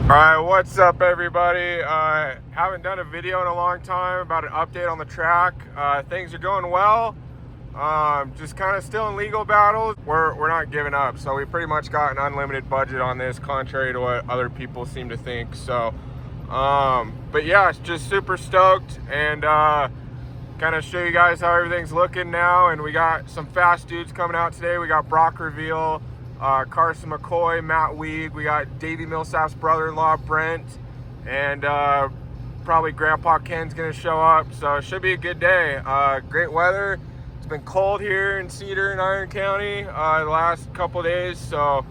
All right, what's up, everybody? Haven't done a video in a long time about an update on the track. Things are going well. Just kind of still in legal battles. We're not giving up, so we pretty much got an unlimited budget on this, contrary to what other people seem to think. So, but yeah, it's just super stoked and kind of show you guys how everything's looking now. And we got some fast dudes coming out today. We got Brock Reveal, Carson McCoy, Matt Weed. We got Davey Millsap's brother-in-law, Brent, and probably Grandpa Ken's gonna show up. So it should be a good day. Great weather. It's been cold here in Cedar and Iron County the last couple days, so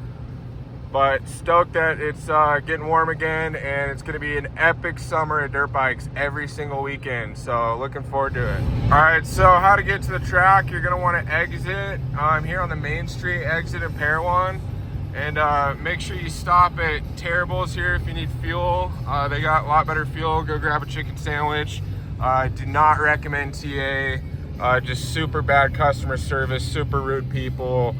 but stoked that it's getting warm again, and it's going to be an epic summer of dirt bikes every single weekend, so looking forward to it. All right, so how to get to the track. You're going to want to exit here on the main street, exit in Parowan, and make sure you stop at Terrible's here if you need fuel. They got a lot better fuel. Go grab a chicken sandwich. I do not recommend TA. Just super bad customer service, super rude people,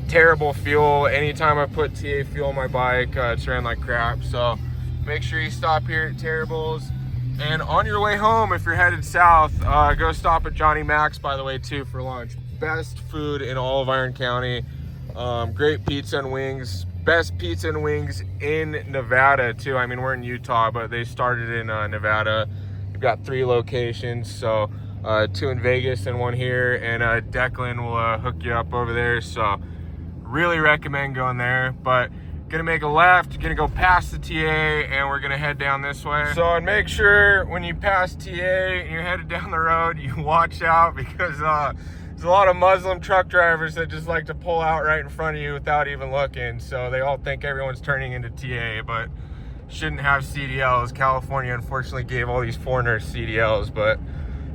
terrible fuel. Anytime I put TA fuel on my bike, it's ran like crap. So make sure you stop here at Terrible's. And on your way home, if you're headed south, go stop at Johnny Mac's, by the way, too, for lunch. Best food in all of Iron County. Great pizza and wings. Best pizza and wings in Nevada, too. I mean, we're in Utah, but they started in Nevada. We've got 3 locations, so 2 in Vegas and 1 here, and Declan will hook you up over there. So really recommend going there. But gonna make a left, gonna go past the TA, and we're gonna head down this way. So, and make sure when you pass TA and you're headed down the road, you watch out, because there's a lot of Muslim truck drivers that just like to pull out right in front of you without even looking. So they all think everyone's turning into TA, but shouldn't have CDLs. California unfortunately gave all these foreigners CDLs, but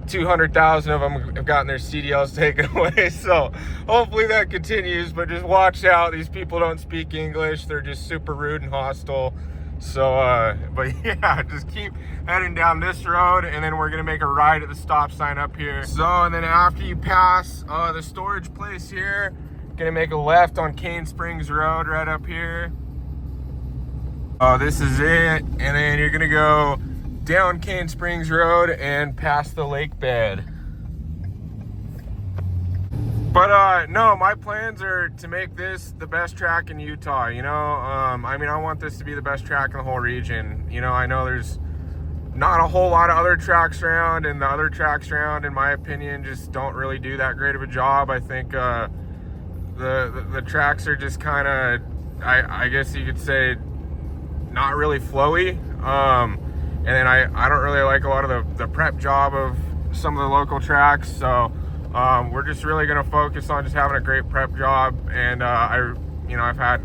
200,000 of them have gotten their CDLs taken away. So hopefully that continues, but just watch out. These people don't speak English. They're just super rude and hostile. So, but yeah, just keep heading down this road, and then we're going to make a right at the stop sign up here. So, and then after you pass the storage place here, going to make a left on Cane Springs Road right up here. This is it. And then you're going to go down Cane Springs Road and past the lake bed. But no, my plans are to make this the best track in Utah, you know. I mean, I want this to be the best track in the whole region. You know, I know there's not a whole lot of other tracks around, and the other tracks around, in my opinion, just don't really do that great of a job. I think the tracks are just kind of, I guess you could say, not really flowy. And then I don't really like a lot of the prep job of some of the local tracks. So we're just really going to focus on just having a great prep job. And I've had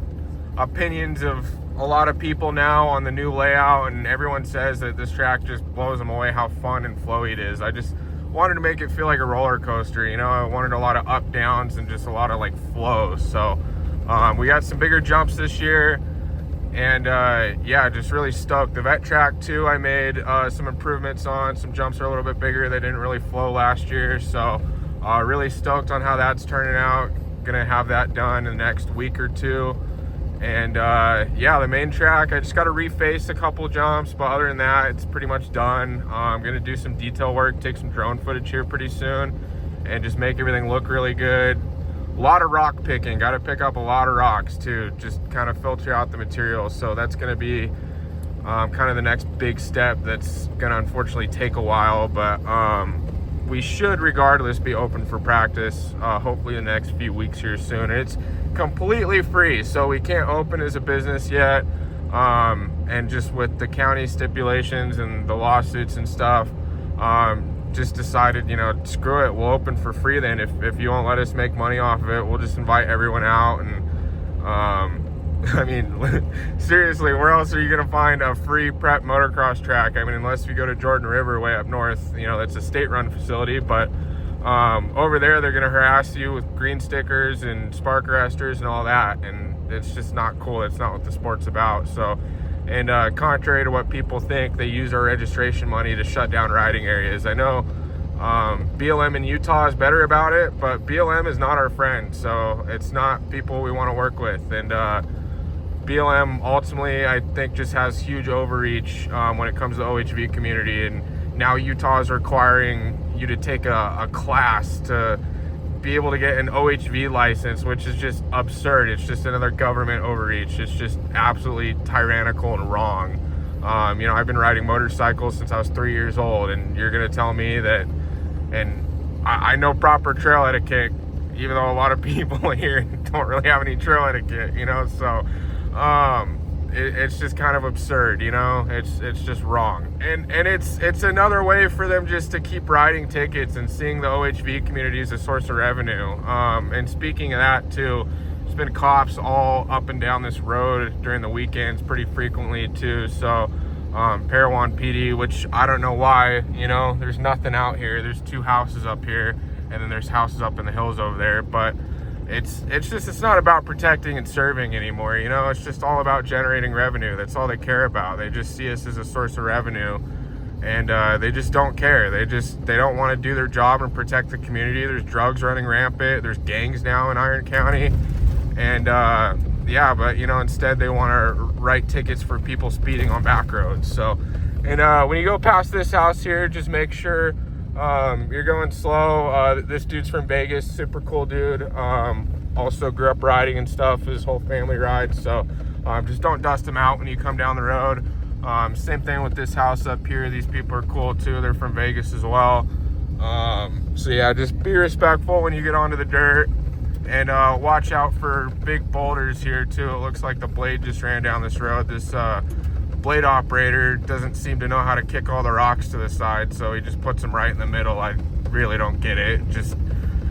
opinions of a lot of people now on the new layout, and everyone says that this track just blows them away how fun and flowy it is. I just wanted to make it feel like a roller coaster, you know. I wanted a lot of up downs and just a lot of like flow. So we got some bigger jumps this year. And yeah, just really stoked. The vet track too, I made some improvements on. Some jumps are a little bit bigger. They didn't really flow last year. So really stoked on how that's turning out. Gonna have that done in the next week or 2. And yeah, the main track, I just got to reface a couple jumps, but other than that, it's pretty much done. I'm gonna do some detail work, take some drone footage here pretty soon, and just make everything look really good. A lot of rock picking. Got to pick up a lot of rocks too, just kind of filter out the material. So that's going to be kind of the next big step. That's going to unfortunately take a while, but we should regardless be open for practice hopefully the next few weeks here soon. And it's completely free, so we can't open as a business yet, and just with the county stipulations and the lawsuits and stuff, just decided, you know, screw it, we'll open for free then. If you won't let us make money off of it, we'll just invite everyone out. And I mean, seriously, where else are you gonna find a free prep motocross track? I mean, unless you go to Jordan River way up north, you know, that's a state-run facility. But over there, they're gonna harass you with green stickers and spark arresters and all that, and it's just not cool. It's not what the sport's about. So, and contrary to what people think, they use our registration money to shut down riding areas. I know BLM in Utah is better about it, but BLM is not our friend. So it's not people we want to work with. And BLM ultimately, I think, just has huge overreach when it comes to the OHV community, and now Utah is requiring you to take a class to be able to get an OHV license, which is just absurd. It's just another government overreach. It's just absolutely tyrannical and wrong. You know, I've been riding motorcycles since I was 3 years old, and you're gonna tell me that, and I know proper trail etiquette, even though a lot of people here don't really have any trail etiquette, you know, so it's just kind of absurd, you know. It's just wrong, and it's another way for them just to keep writing tickets and seeing the OHV community as a source of revenue. And speaking of that too, there's been cops all up and down this road during the weekends pretty frequently too. So Parowan PD, which I don't know why, you know, there's nothing out here. There's 2 houses up here, and then there's houses up in the hills over there, but it's not about protecting and serving anymore, you know. It's just all about generating revenue. That's all they care about. They just see us as a source of revenue, and they just don't care. They don't want to do their job and protect the community. There's drugs running rampant. There's gangs now in Iron County, and yeah, but you know, instead they want to write tickets for people speeding on back roads. So, and when you go past this house here, just make sure you're going slow. This dude's from Vegas, super cool dude. Also grew up riding and stuff. His whole family rides, so just don't dust him out when you come down the road. Same thing with this house up here. These people are cool too. They're from Vegas as well. So yeah, just be respectful when you get onto the dirt, and watch out for big boulders here too. It looks like the blade just ran down this road. This blade operator doesn't seem to know how to kick all the rocks to the side, so he just puts them right in the middle. I really don't get it. Just,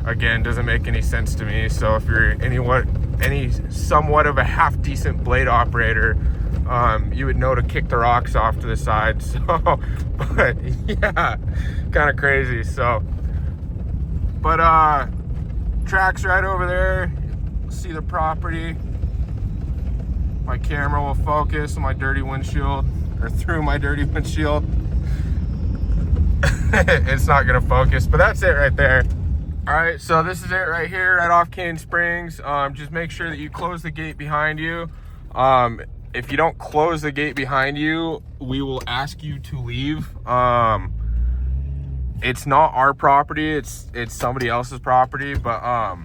again, doesn't make any sense to me. So if you're any somewhat of a half decent blade operator, you would know to kick the rocks off to the side. So, but yeah, kind of crazy. So, but track's right over there. See the property. My camera will focus on my dirty windshield, or through my dirty windshield. It's not gonna focus, but that's it right there. All right, so this is it right here, right off Cane Springs. Just make sure that you close the gate behind you. If you don't close the gate behind you, we will ask you to leave. It's not our property, it's somebody else's property, but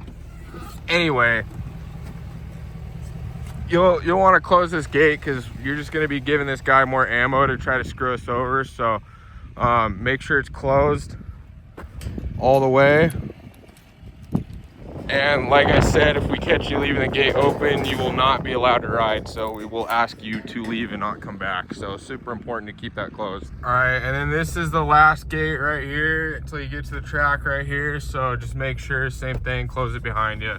anyway, you'll want to close this gate, because you're just going to be giving this guy more ammo to try to screw us over. So make sure it's closed all the way. And like I said, if we catch you leaving the gate open, you will not be allowed to ride. So we will ask you to leave and not come back. So super important to keep that closed. All right, and then this is the last gate right here until you get to the track right here. So just make sure, same thing, close it behind you.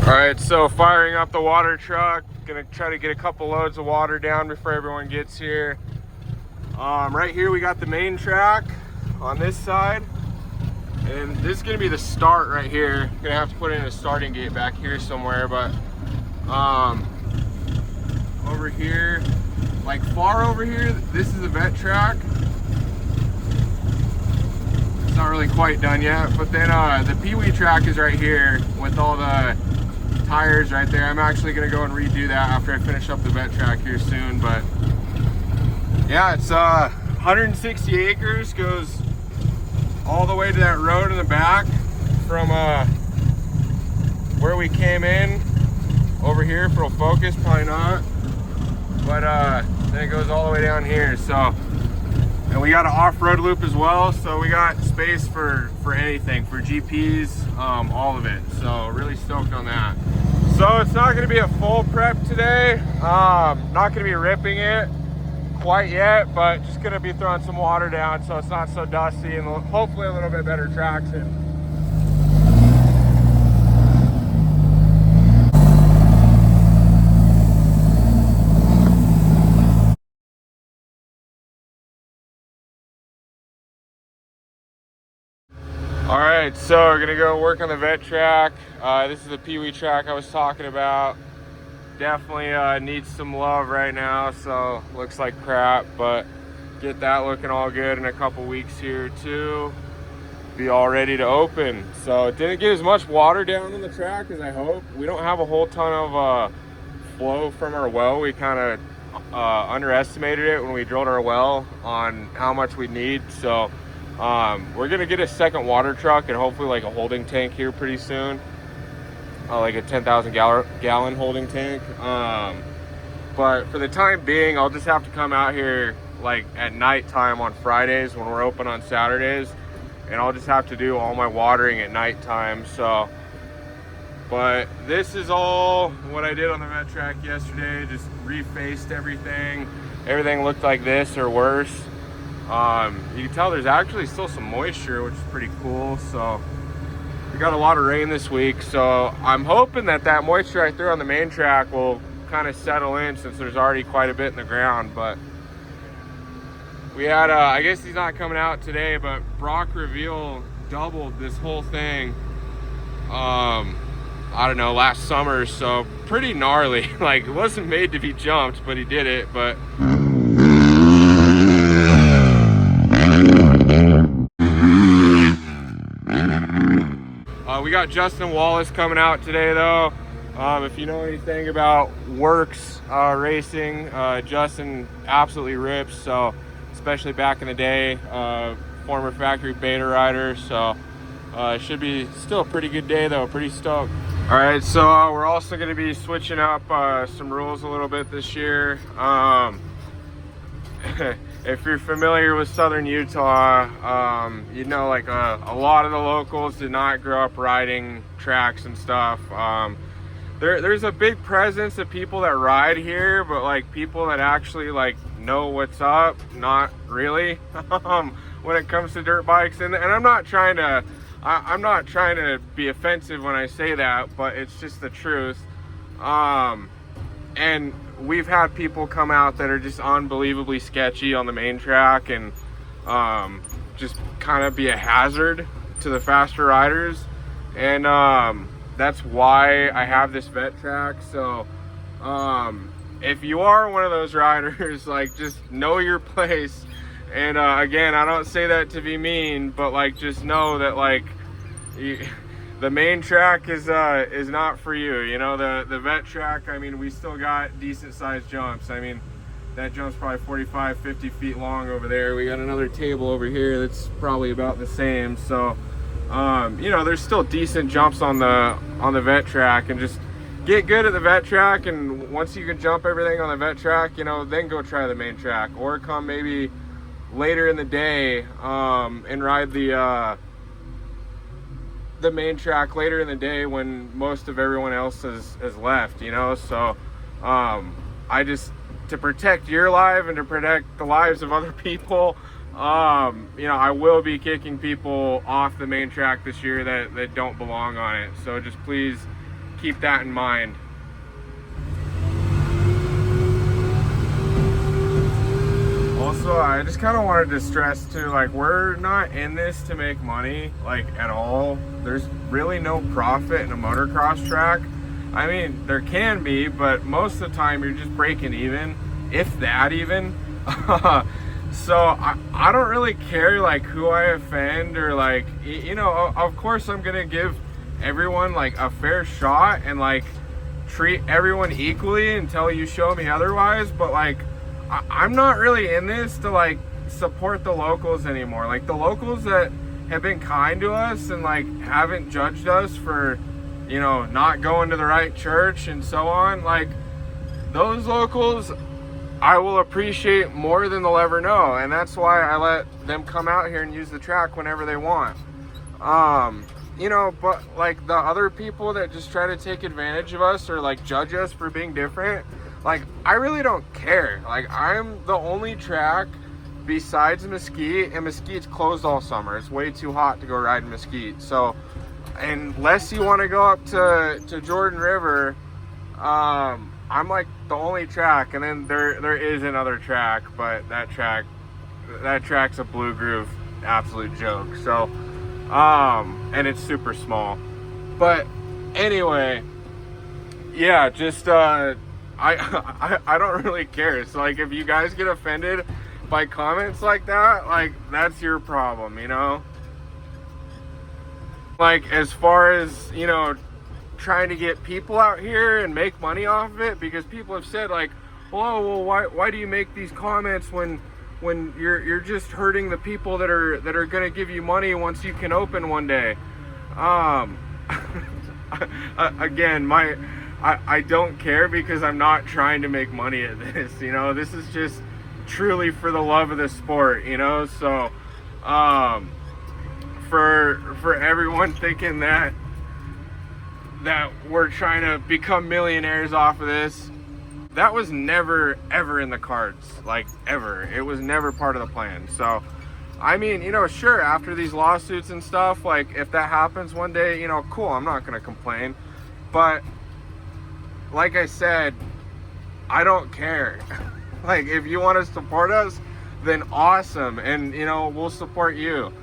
All right, so firing up the water truck. Gonna try to get a couple loads of water down before everyone gets here. Right here we got the main track on this side, and this is gonna be the start right here. Gonna have to put in a starting gate back here somewhere, but over here, like far over here, this is the vet track. It's not really quite done yet, but then the Pee-wee track is right here with all the tires right there. I'm actually gonna go and redo that after I finish up the vet track here soon. But yeah, it's 160 acres, goes all the way to that road in the back from where we came in over here. If it'll focus, probably not, but then it goes all the way down here. So, and we got an off-road loop as well, so we got space for anything, for GPs, all of it. So really stoked on that. So it's not going to be a full prep today. Not going to be ripping it quite yet, but just going to be throwing some water down so it's not so dusty, and hopefully a little bit better traction. All right, so we're gonna go work on the vet track. This is the Pee-wee track I was talking about. definitely needs some love right now, so looks like crap, but get that looking all good in a couple weeks here too. Be all ready to open. So it didn't get as much water down on the track as I hoped. We don't have a whole ton of flow from our well. We kind of underestimated it when we drilled our well on how much we need. So we're gonna get a second water truck and hopefully like a holding tank here pretty soon, like a 10,000 gallon holding tank. But for the time being, I'll just have to come out here like at nighttime on Fridays when we're open on Saturdays, and I'll just have to do all my watering at nighttime. So, but this is all what I did on the vet track yesterday. Just refaced everything. Everything looked like this or worse. You can tell there's actually still some moisture, which is pretty cool. So we got a lot of rain this week, so I'm hoping that that moisture I threw on the main track will kind of settle in, since there's already quite a bit in the ground. But we had I guess he's not coming out today, but Brock Reveal doubled this whole thing I don't know, last summer, so pretty gnarly. Like, it wasn't made to be jumped, but he did it. But we got Justin Wallace coming out today though. If you know anything about Works racing, Justin absolutely rips. So especially back in the day, former factory beta rider. So it should be still a pretty good day though. Pretty stoked. All right, so we're also going to be switching up some rules a little bit this year. If you're familiar with Southern Utah, you know, like a lot of the locals did not grow up riding tracks and stuff. There's a big presence of people that ride here, but like people that actually like know what's up, not really. When it comes to dirt bikes, and I'm not trying to be offensive when I say that, but it's just the truth. And we've had people come out that are just unbelievably sketchy on the main track, and just kind of be a hazard to the faster riders. And that's why I have this vet track. So if you are one of those riders, like, just know your place. And again, I don't say that to be mean, but like, just know that like the main track is not for you. You know, the vet track, I mean, we still got decent sized jumps. I mean, that jump's probably 45, 50 feet long over there. We got another table over here that's probably about the same. So you know, there's still decent jumps on the vet track, and just get good at the vet track. And once you can jump everything on the vet track, you know, then go try the main track, or come maybe later in the day and ride the main track later in the day when most of everyone else has left, you know. So I just, to protect your life and to protect the lives of other people, you know, I will be kicking people off the main track this year that don't belong on it. So just please keep that in mind. Also, I just kind of wanted to stress too, like, we're not in this to make money, like, at all. There's really no profit in a motocross track. I mean, there can be, but most of the time you're just breaking even, if that even. So I don't really care like who I offend, or like, you know, of course I'm gonna give everyone like a fair shot and like treat everyone equally until you show me otherwise. But like, I'm not really in this to like support the locals anymore. Like, the locals that have been kind to us and like haven't judged us for, you know, not going to the right church and so on, like, those locals I will appreciate more than they'll ever know. And that's why I let them come out here and use the track whenever they want. You know, but like the other people that just try to take advantage of us or like judge us for being different, like, I really don't care. Like, I'm the only track besides Mesquite, and Mesquite's closed all summer. It's way too hot to go ride in Mesquite. So unless you want to go up to Jordan River, I'm like the only track. And then there is another track, but that track's a Blue Groove absolute joke. So and it's super small. But anyway, yeah, just I don't really care. So like, if you guys get offended by comments like that, like, that's your problem, you know? Like, as far as, you know, trying to get people out here and make money off of it, because people have said like, well, why do you make these comments when you're just hurting the people that are going to give you money once you can open one day? Again, I don't care, because I'm not trying to make money at this, you know. This is just truly for the love of the sport, you know. So for everyone thinking that we're trying to become millionaires off of this, that was never ever in the cards, like, ever. It was never part of the plan. So I mean, you know, sure, after these lawsuits and stuff, like, if that happens one day, you know, cool, I'm not gonna complain. But like I said, I don't care. Like, if you want to support us, then awesome, and, you know, we'll support you.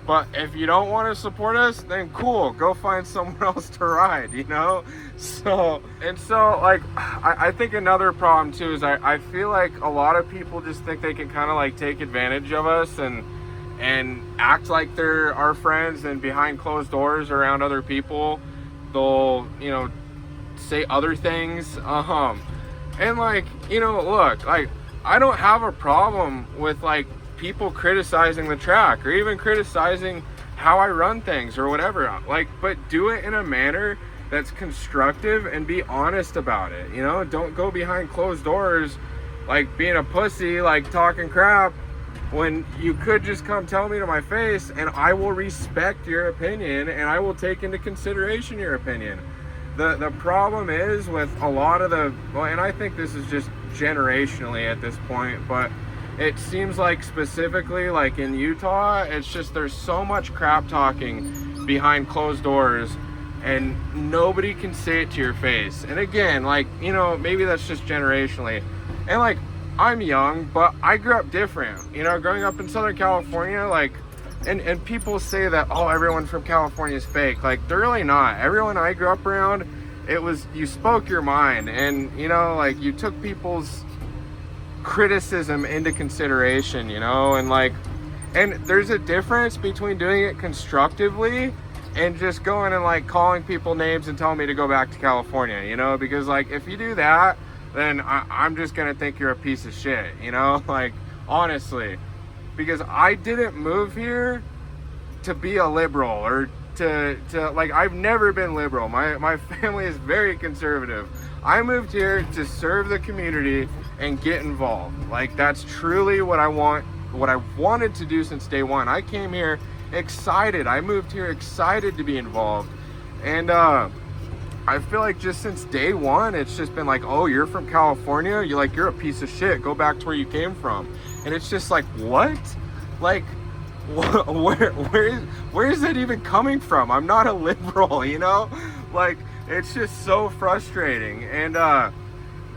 But if you don't want to support us, then cool, go find someone else to ride, you know? So like, I think another problem too is I feel like a lot of people just think they can kind of like take advantage of us and act like they're our friends, and behind closed doors around other people, they'll, you know, say other things. And like, you know, look, like, I don't have a problem with like people criticizing the track or even criticizing how I run things or whatever, like, but do it in a manner that's constructive and be honest about it, you know? Don't go behind closed doors like being a pussy, like talking crap, when you could just come tell me to my face, and I will respect your opinion and I will take into consideration your opinion. The problem is with a lot of the, well, and I think this is just generationally at this point, but it seems like specifically like in Utah, it's just, there's so much crap talking behind closed doors and nobody can say it to your face. And again, like, you know, maybe that's just generationally. And like, I'm young, but I grew up different, you know, growing up in Southern California, like, and people say that, oh, everyone from California is fake. Like, they're really not. Everyone I grew up around, it was, you spoke your mind, and, you know, like, you took people's criticism into consideration, you know, and like, and there's a difference between doing it constructively and just going and like calling people names and telling me to go back to California, you know, because like, if you do that, then I'm just gonna think you're a piece of shit, you know, like, honestly, because I didn't move here to be a liberal or to like, I've never been liberal. My family is very conservative. I moved here to serve the community and get involved. Like, that's truly what I want, what I wanted to do since day one. I came here excited. I moved here excited to be involved. And I feel like just since day one, it's just been like, oh, you're from California? You're a piece of shit. Go back to where you came from. And it's just like, what? Like, where is that even coming from? I'm not a liberal, you know? Like, it's just so frustrating. And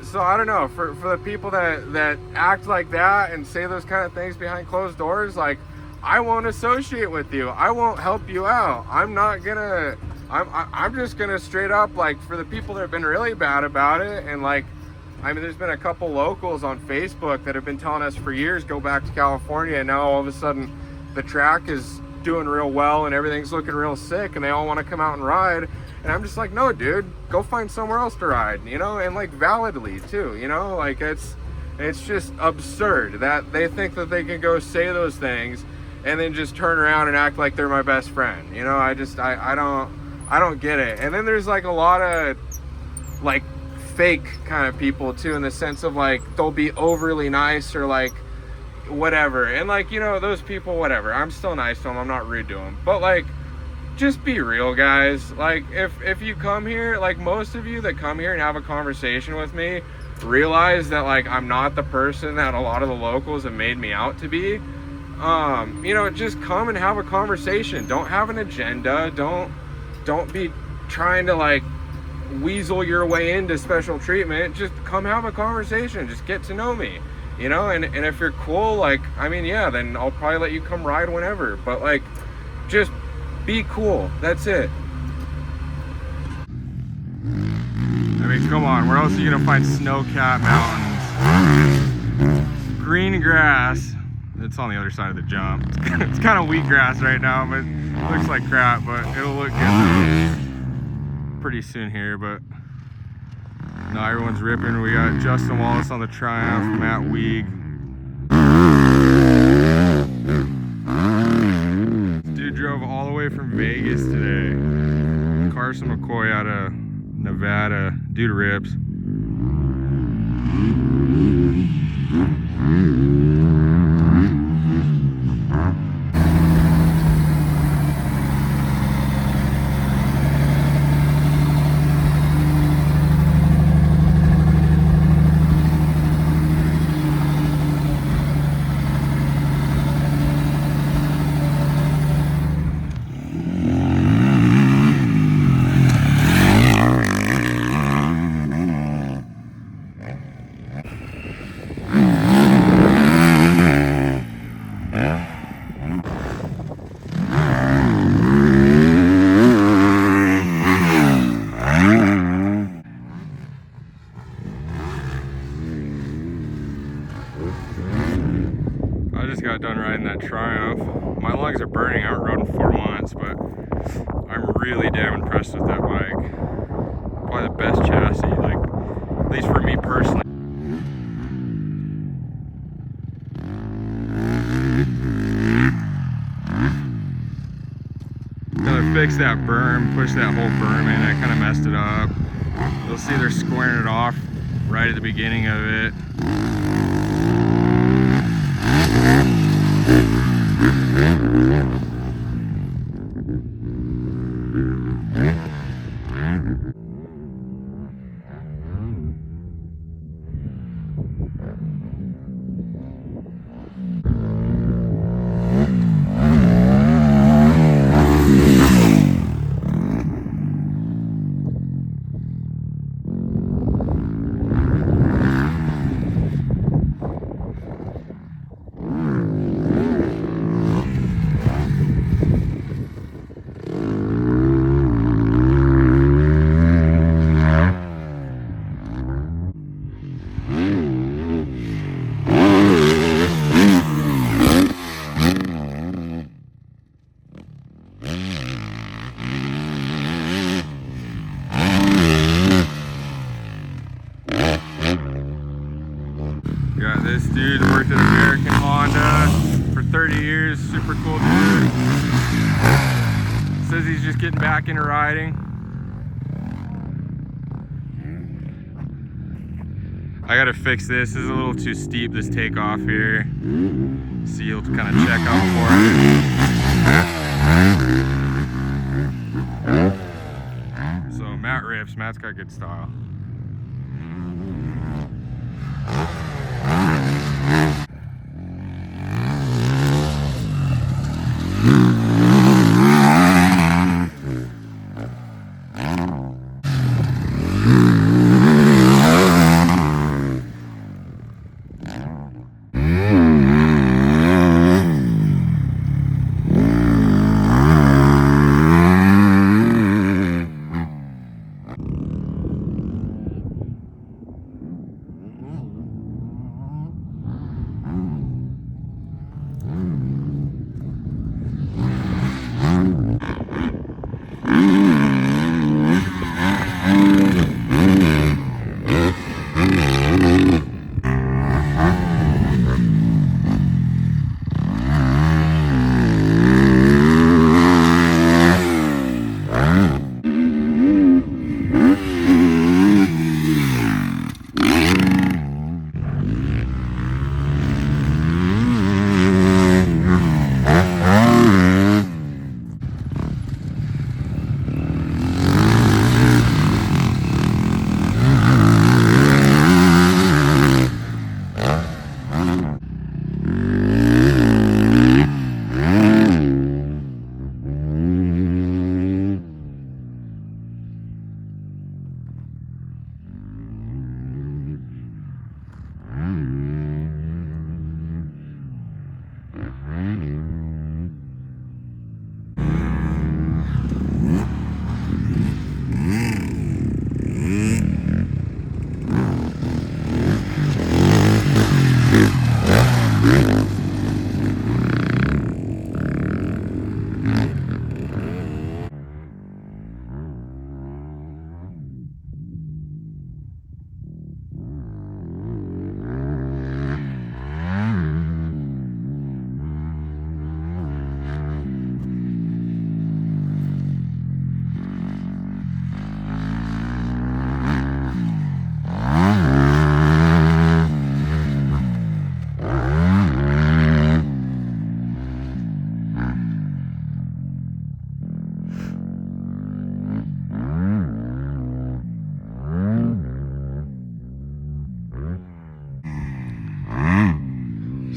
so I don't know, for the people that act like that and say those kind of things behind closed doors, like, I won't associate with you. I won't help you out. I'm just gonna straight up, like, for the people that have been really bad about it, and like, I mean, there's been a couple locals on Facebook that have been telling us for years, go back to California, and now all of a sudden the track is doing real well and everything's looking real sick and they all want to come out and ride. And I'm just like, no, dude, go find somewhere else to ride, you know, and like, validly too, you know, like, it's just absurd that they think that they can go say those things and then just turn around and act like they're my best friend, you know. I don't get it. And then there's like a lot of like fake kind of people too, in the sense of like, they'll be overly nice or like whatever, and like, you know, those people, whatever, I'm still nice to them, I'm not rude to them, but like, just be real, guys. Like, if you come here, like, most of you that come here and have a conversation with me realize that like, I'm not the person that a lot of the locals have made me out to be. You know, just come and have a conversation. Don't have an agenda. Don't be trying to like weasel your way into special treatment. Just come have a conversation. Just get to know me, you know. And if you're cool, like, I mean, yeah, then I'll probably let you come ride whenever, but like, just be cool. That's it. I mean, come on, where else are you gonna find snow-capped mountains? Green grass. It's on the other side of the jump. It's kind of wheat grass right now, but it looks like crap, but it'll look good pretty soon here. But no, everyone's ripping. We got Justin Wallace on the Triumph, Matt Weig. Dude drove all the way from Vegas today. Carson McCoy out of Nevada. Dude rips. I just got done riding that Triumph. My legs are burning. I haven't rode in 4 months, but I'm really damn impressed with that bike. Probably the best chassis, like, at least for me personally. Gotta fix that berm, push that whole berm in. I kind of messed it up. You'll see they're squaring it off right at the beginning of it. Got this dude worked at American Honda for 30 years, super cool dude. Says he's just getting back into riding. I gotta fix this. This is a little too steep, this takeoff here. So you'll kind of check out for it. So Matt rips. Matt's got good style.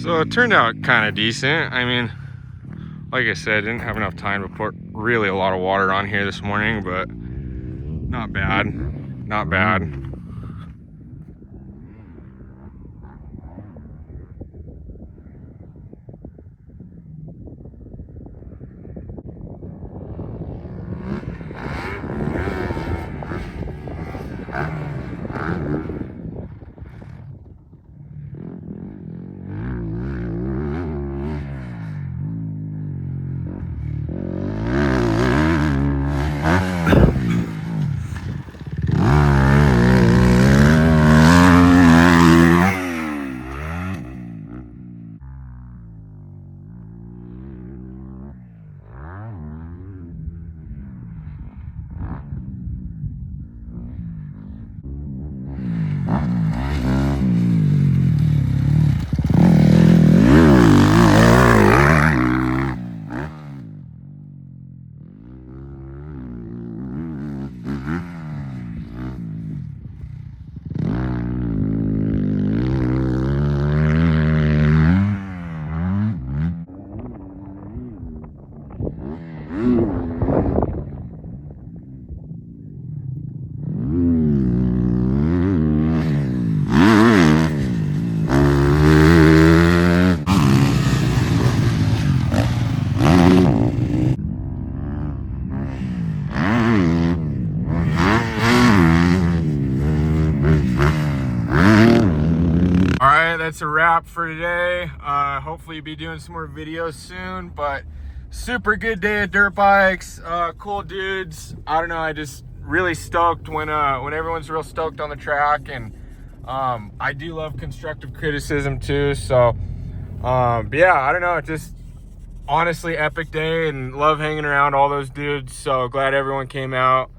So it turned out kind of decent. I mean, like I said, I didn't have enough time to put really a lot of water on here this morning, but not bad, not bad. That's a wrap for today. Hopefully be doing some more videos soon, but super good day at dirt bikes. Cool dudes. I don't know, I just really stoked when everyone's real stoked on the track, and I do love constructive criticism too. So but yeah, I don't know, just honestly epic day, and love hanging around all those dudes. So glad everyone came out,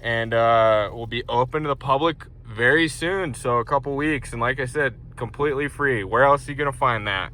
and we'll be open to the public very soon, so a couple weeks, and like I said, completely free. Where else are you gonna find that?